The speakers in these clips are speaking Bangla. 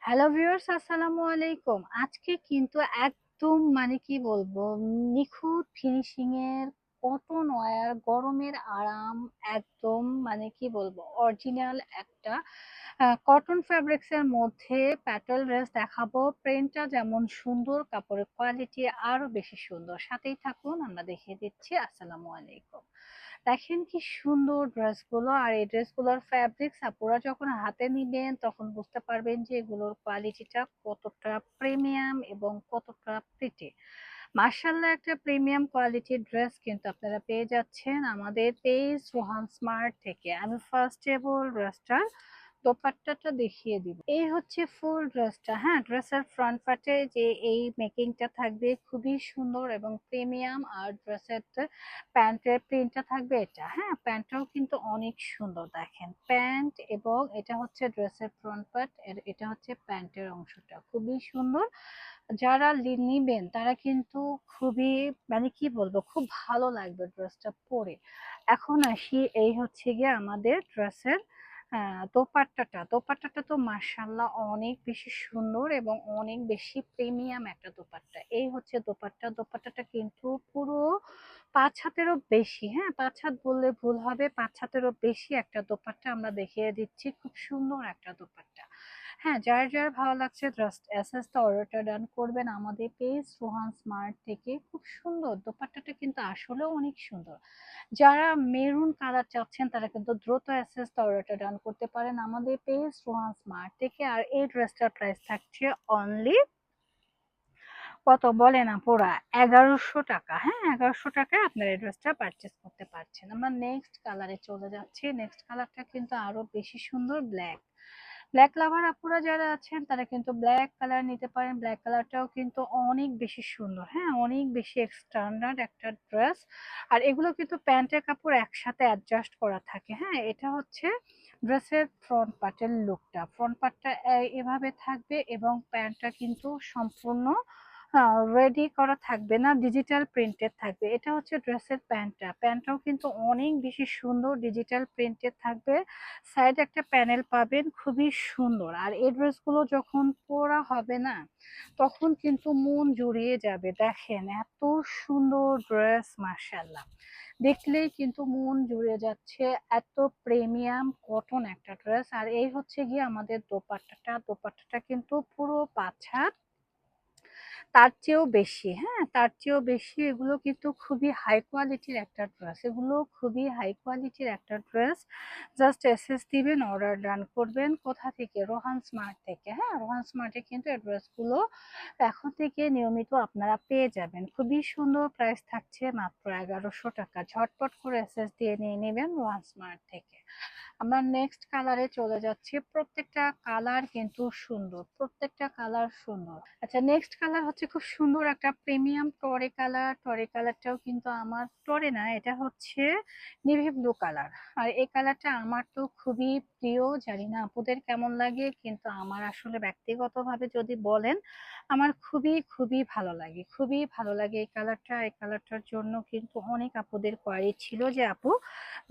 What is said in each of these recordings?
হ্যালো ভিউয়ার্স, আসসালামু আলাইকুম। আজকে কিন্তু একদম কি বলবো, নিখুঁত ফিনিশিং এর কটন ওয়্যার, গরমের আরাম, একদম কি বলবো, অরিজিনাল একটা কটন ফ্যাব্রিক্স এর মধ্যে প্যাটেল ড্রেস দেখাবো। প্রিন্টটা যেমন সুন্দর, কাপড়ের কোয়ালিটি আরো বেশি সুন্দর। সাথেই থাকুন, আমরা দেখিয়ে দিচ্ছি। আসসালামু আলাইকুম। দেখেন কি সুন্দর ড্রেসগুলো, আর এই ড্রেসগুলোর ফ্যাব্রিক্স আপনারা যখন হাতে নিবেন তখন বুঝতে পারবেন যে এগুলোর কোয়ালিটিটা কতটা প্রিমিয়াম এবং কতটা প্রিটি। মার্শাল্লাহ, একটা প্রিমিয়াম কোয়ালিটির ড্রেস কিন্তু আপনারা পেয়ে যাচ্ছেন আমাদের পেজ রোহান স্মার্ট থেকে। আমি ফার্স্টে ড্রেসটার দোপাট্টাটা দেখিয়ে দিব। এই হচ্ছে ফুল ড্রেসটা। হ্যাঁ, ড্রেসের ফ্রন্ট পার্টে যে এই মেকিংটা থাকবে খুবই সুন্দর এবং প্রিমিয়াম। আর ড্রেসের প্যান্টের প্রিন্টটা থাকবে এটা। হ্যাঁ, প্যান্টটাও কিন্তু অনেক সুন্দর। দেখেন প্যান্ট, এবং এটা হচ্ছে ড্রেসের ফ্রন্ট পার্ট, এটা হচ্ছে প্যান্টের অংশটা, খুবই সুন্দর। যারা নিবেন তারা কিন্তু খুবই কি বলবো, খুব ভালো লাগবে ড্রেসটা পরে। এখন আসি, এই হচ্ছে গিয়ে আমাদের ড্রেসের দোপাট্টাটা তো মাশাআল্লাহ অনেক বেশি সুন্দর এবং অনেক বেশি প্রিমিয়াম একটা দোপাট্টা। এই হচ্ছে দোপাট্টাটা কিন্তু পুরো ৫ হাতেরও বেশি। হ্যাঁ, ৫ হাত বললে ভুল হবে, ৫ হাতেরও বেশি একটা দোপাট্টা আমরা দেখিয়ে দিচ্ছি। খুব সুন্দর একটা দোপাট্টা। হ্যাঁ, যার ভালো লাগছে জাস্ট এসএস তে অর্ডারটা ডান করবেন আমাদের পেজ রোহান স্মার্ট থেকে। খুব সুন্দর দোপাট্টাটা, কিন্তু আসলেও অনেক সুন্দর। যারা মেরুন কালার চাচ্ছেন তারা কিন্তু দ্রুত এসএস তে অর্ডারটা ডান করতে পারেন আমাদের পেজ রোহান স্মার্ট থেকে। আর এই ড্রেসটার প্রাইস থাকছে অনলি কত বলেন আপুরা? ১১০০ টাকা। হ্যাঁ, ১১০০ টাকায় আপনার এই ড্রেসটা পারচেস করতে পারছেন। আমরা নেক্সট কালারে চলে যাচ্ছি। নেক্সট কালারটা কিন্তু আরো বেশি সুন্দর, ব্ল্যাক। ব্ল্যাক লাভার আপুরা যারা আছেন তারা কিন্তু ব্ল্যাক কালার নিতে পারেন। ব্ল্যাক কালারটাও কিন্তু অনেক বেশি সুন্দর। হ্যাঁ, অনেক বেশি স্ট্যান্ডার্ড একটা ড্রেস। আর এগুলো কিন্তু প্যান্টের কাপড় একসাথে অ্যাডজাস্ট করা থাকে। হ্যাঁ, এটা হচ্ছে ড্রেসের ফ্রন্ট পার্টের লুকটা। ফ্রন্ট পার্টটা এভাবে থাকবে এবং প্যান্টটা কিন্তু সম্পূর্ণ রেডি করা থাকবে না, ডিজিটাল প্রিন্টেড থাকবে। এটা হচ্ছে ড্রেসের প্যান্টটা। প্যান্টটাও কিন্তু অনেক বেশি সুন্দর, ডিজিটাল প্রিন্টেড থাকবে। সাইডে একটা প্যানেল পাবেন, খুবই সুন্দর। আর এই ড্রেসগুলো যখন পরা হবে না, তখন কিন্তু মন জুড়িয়ে যাবে। দেখেন এত সুন্দর ড্রেস, মাশাআল্লাহ, দেখলেই কিন্তু মন জুড়ে যাচ্ছে। এত প্রিমিয়াম কটন একটা ড্রেস। আর এই হচ্ছে গিয়ে আমাদের দোপাট্টাটা কিন্তু পুরো ৫ হাত, তার চেয়েও বেশি। হ্যাঁ, তার চেয়েও বেশি। এগুলো কিন্তু খুবই হাই কোয়ালিটির একটা ড্রেস। এগুলো খুবই হাই কোয়ালিটির একটা ড্রেস। জাস্ট এসএস দিবেন, অর্ডার ডান করবেন। কোথা থেকে? রোহান স্মার্ট থেকে। হ্যাঁ, রোহান স্মার্টে কিন্তু এই ড্রেসগুলো এখন থেকে নিয়মিত আপনারা পেয়ে যাবেন। খুবই সুন্দর। প্রাইস থাকছে মাত্র ১১০০ টাকা। ঝটপট করে এসএস দিয়ে নিয়ে নেবেন রোহান স্মার্ট থেকে। আমরা নেক্সট কালারে চলে যাচ্ছি। প্রত্যেকটা কালার কিন্তু সুন্দর, প্রত্যেকটা কালার সুন্দর। আচ্ছা, নেক্সট কালার হচ্ছে খুব সুন্দর একটা প্রিমিয়াম টরে কালার। টরে কালারটাও কিন্তু আমার, টরে না, এটা হচ্ছে নেভি ব্লু কালার। আর এই কালারটা আমার তো খুবই প্রিয়। জানি না আপুদের কেমন লাগে, কিন্তু আমার আসলে ব্যক্তিগতভাবে যদি বলেন, আমার খুবই খুবই ভালো লাগে, খুবই ভালো লাগে এই কালারটা। এই কালারটার জন্য কিন্তু অনেক আপুদের কোয়ারি ছিল যে আপু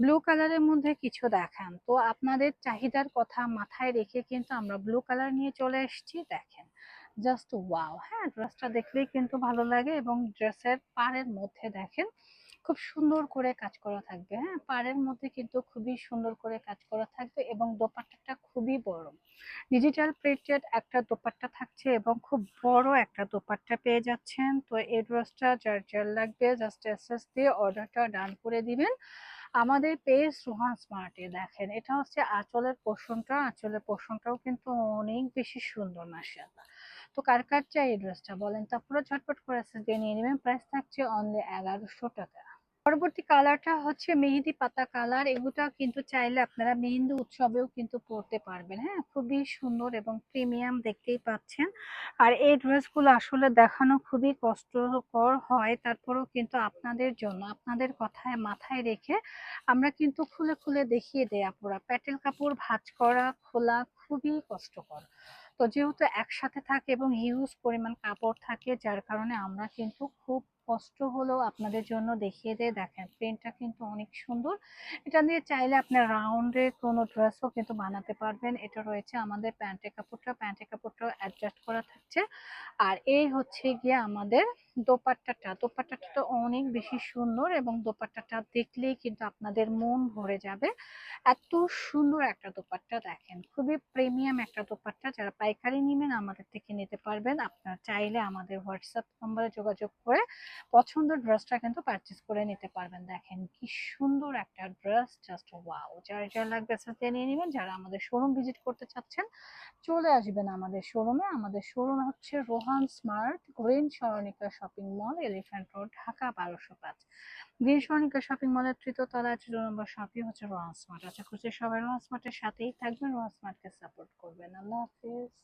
ব্লু কালারের মধ্যে কিছু দেখান। তো আপনাদের চাহিদার কথা মাথায় রেখে কিন্তু আমরা ব্লু কালার নিয়ে চলে এসেছি। দেখেন জাস্ট ওয়াও। হ্যাঁ, ড্রেসটা দেখলেই কিন্তু ভালো লাগে। এবং ড্রেসের পাড়ের মধ্যে দেখেন খুব সুন্দর করে কাজ করা থাকবে। হ্যাঁ, পাড়ের মধ্যে কিন্তু খুবই সুন্দর করে কাজ করা থাকবে এবং দোপাট্টাটা খুবই বড়, ডিজিটাল প্রিন্টেড একটা দোপাট্টা থাকছে এবং খুব বড় একটা দোপাট্টা পেয়ে যাচ্ছেন। তো এই ড্রেসটা যার লাগবে জাস্ট এসএস দিয়ে অর্ডারটা ডান করে দিবেন আমাদের পেজ রোহান স্মার্টে। দেখেন এটা হচ্ছে আঁচলের পোর্শনটা। আঁচলের পোর্শনটাও কিন্তু অনেক বেশি সুন্দর, মাশাআল্লাহ। তো কার কার চাই এই ড্রেসটা বলেন? তা পুরো ঝটপট করে এসএস দিয়ে নিয়ে নেবেন। প্রাইস থাকছে অনলি ১১০০ টাকা। পরবর্তী কালারটা হচ্ছে মেহেদি পাতা কালার। এগুলো কিন্তু চাইলে আপনারা মেহেন্দি উৎসবেও কিন্তু পরতে পারবেন। হ্যাঁ, খুবই সুন্দর এবং প্রিমিয়াম, দেখতেই পাচ্ছেন। আর এই ড্রেসগুলো আসলে দেখানো খুবই কষ্টকর হয়, তারপরেও কিন্তু আপনাদের জন্য, আপনাদের কথায় মাথায় রেখে আমরা কিন্তু খুলে খুলে দেখিয়ে দেই আপুরা। প্যাটেল কাপড় ভাঁজ করা, খোলা খুবই কষ্টকর। তো যেহেতু একসাথে থাকে এবং হিউজ পরিমাণ কাপড় থাকে, যার কারণে আমরা কিন্তু খুব কষ্ট হলেও আপনাদের জন্য দেখিয়ে দিয়ে দেখেন প্রিন্টটা কিন্তু অনেক সুন্দর। এটা দিয়ে চাইলে আপনি রাউন্ডে কোনো ড্রেসও কিন্তু বানাতে পারবেন। এটা রয়েছে আমাদের প্যান্টের কাপড়টাও অ্যাডজাস্ট করা থাকছে। আর এই হচ্ছে গিয়ে আমাদের দোপাট্টাটা তো অনেক বেশি সুন্দর এবং দোপাট্টাটা দেখলেই কিন্তু আপনাদের মন ভরে যাবে। এত সুন্দর একটা দোপাট্টা দেখেন, খুবই প্রিমিয়াম একটা দোপাট্টা। যারা পাইকারি নেবেন আমাদের থেকে নিতে পারবেন। আপনারা চাইলে আমাদের হোয়াটসঅ্যাপ নম্বরে যোগাযোগ করে পছন্দের ড্রেসটা কিন্তু পারচেজ করে নিতে পারবেন। দেখেন কি সুন্দর একটা ড্রেস, জাস্ট ওয়াও। যার লাগবে সাথে নিয়ে নেবেন। যারা আমাদের শোরুম ভিজিট করতে চাচ্ছেন চলে আসবেন আমাদের শোরুমে। আমাদের শোরুম হচ্ছে Rohan smart, green Saranika shopping mall, elephant road, Dhaka 1205। Green Saranika shopping মলের তৃতীয় তলায় 13 নম্বর শপই হচ্ছে রোহান স্মার্ট। আশা করছি সবাই রোহান স্মার্টের সাথেই থাকবেন, রোহান স্মার্টকে সাপোর্ট করবেন। আল্লাহ হাফিজ।